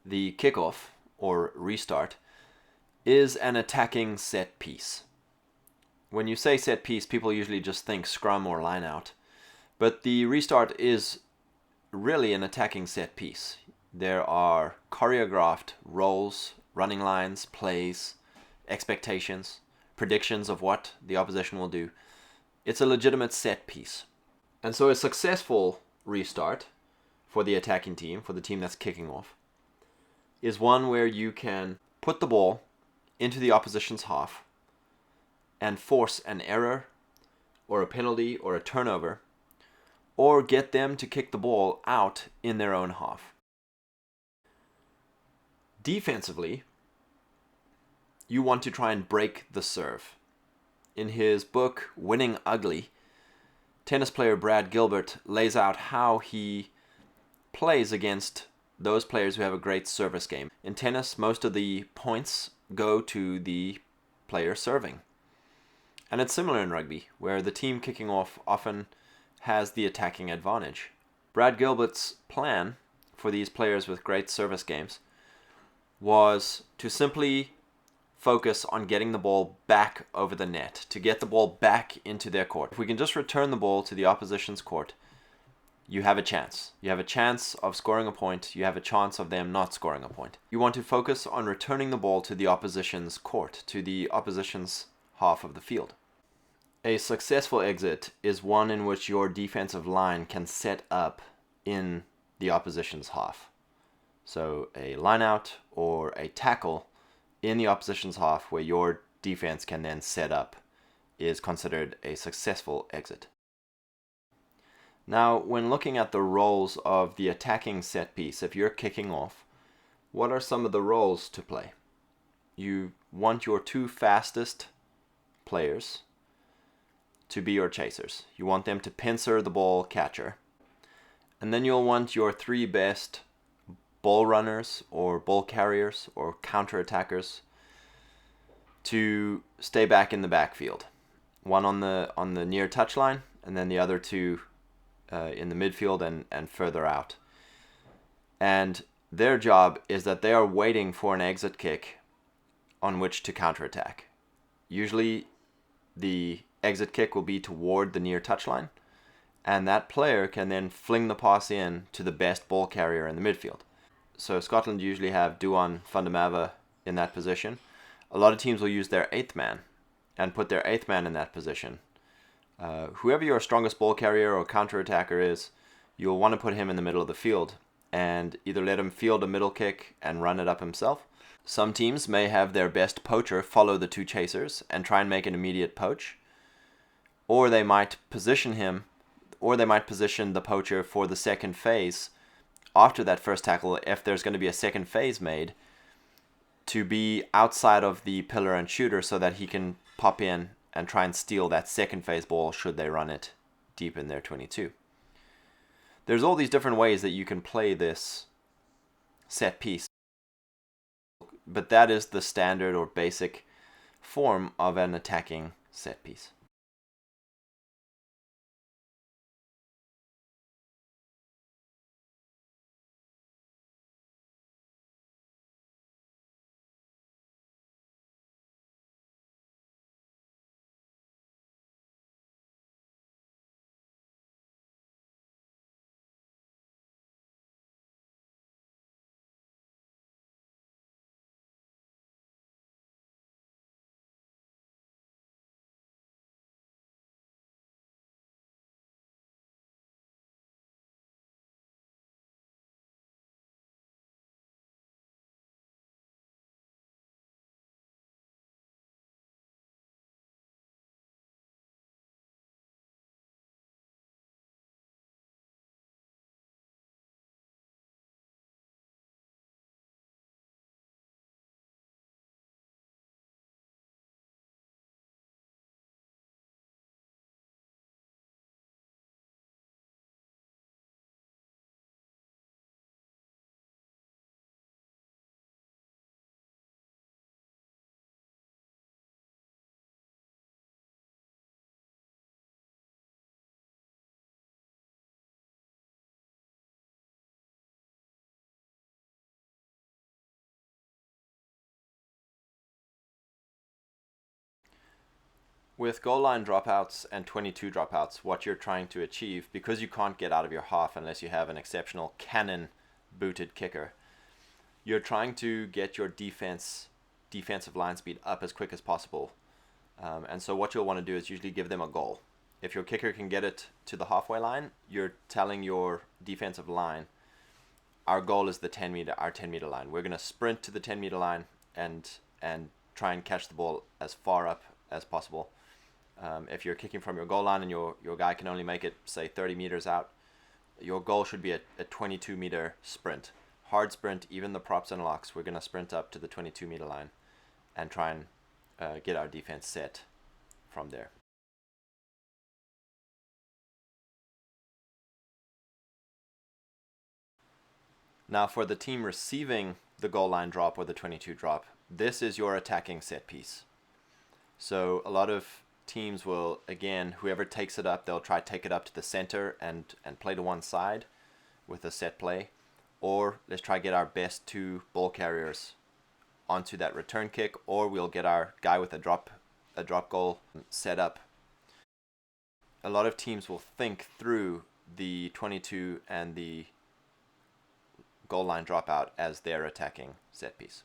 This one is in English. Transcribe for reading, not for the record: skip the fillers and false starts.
the kickoff or restart is an attacking set piece. When you say set piece, people usually just think scrum or line out, but the restart is really an attacking set piece. There are choreographed roles, running lines, plays, expectations, predictions of what the opposition will do. It's a legitimate set piece. And so a successful restart for the attacking team, for the team that's kicking off, is one where you can put the ball into the opposition's half and force an error or a penalty or a turnover, or get them to kick the ball out in their own half. Defensively, you want to try and break the serve. In his book, Winning Ugly, tennis player Brad Gilbert lays out how he plays against those players who have a great service game. In tennis, most of the points go to the player serving. And it's similar in rugby, where the team kicking off often has the attacking advantage. Brad Gilbert's plan for these players with great service games was to simply focus on getting the ball back over the net, to get the ball back into their court. If we can just return the ball to the opposition's court, you have a chance. You have a chance of scoring a point. You have a chance of them not scoring a point. You want to focus on returning the ball to the opposition's court, to the opposition's half of the field. A successful exit is one in which your defensive line can set up in the opposition's half. So a line out or a tackle in the opposition's half where your defense can then set up is considered a successful exit. Now, when looking at the roles of the attacking set piece, if you're kicking off, what are some of the roles to play? You want your two fastest players to be your chasers. You want them to pincer the ball catcher. And then you'll want your three best ball runners or ball carriers or counter-attackers to stay back in the backfield. One on the near touchline, and then the other two in the midfield and further out. And their job is that they are waiting for an exit kick on which to counterattack. Usually the exit kick will be toward the near touchline, and that player can then fling the pass in to the best ball carrier in the midfield. So Scotland usually have Duan Fundamava in that position. A lot of teams will use their eighth man and put their eighth man in that position. Whoever your strongest ball carrier or counter-attacker is, you'll want to put him in the middle of the field and either let him field a middle kick and run it up himself. Some teams may have their best poacher follow the two chasers and try and make an immediate poach. Or they might position the poacher for the second phase after that first tackle, if there's going to be a second phase made, to be outside of the pillar and shooter so that he can pop in and try and steal that second phase ball should they run it deep in their 22. There's all these different ways that you can play this set piece, but that is the standard or basic form of an attacking set piece. With goal line dropouts and 22 dropouts, what you're trying to achieve, because you can't get out of your half unless you have an exceptional cannon booted kicker, you're trying to get your defensive line speed up as quick as possible. And so what you'll want to do is usually give them a goal. If your kicker can get it to the halfway line, you're telling your defensive line, our goal is the 10-meter line. We're going to sprint to the 10-meter line and try and catch the ball as far up as possible. If you're kicking from your goal line and your guy can only make it, say, 30 meters out, your goal should be a 22-meter sprint. Hard sprint, even the props and locks, we're going to sprint up to the 22-meter line and try and get our defense set from there. Now for the team receiving the goal line drop or the 22 drop, this is your attacking set piece. So a lot of teams will, again, whoever takes it up, they'll try to take it up to the center and play to one side with a set play. Or let's try to get our best two ball carriers onto that return kick, or we'll get our guy with a drop goal set up. A lot of teams will think through the 22 and the goal line dropout as their attacking set piece.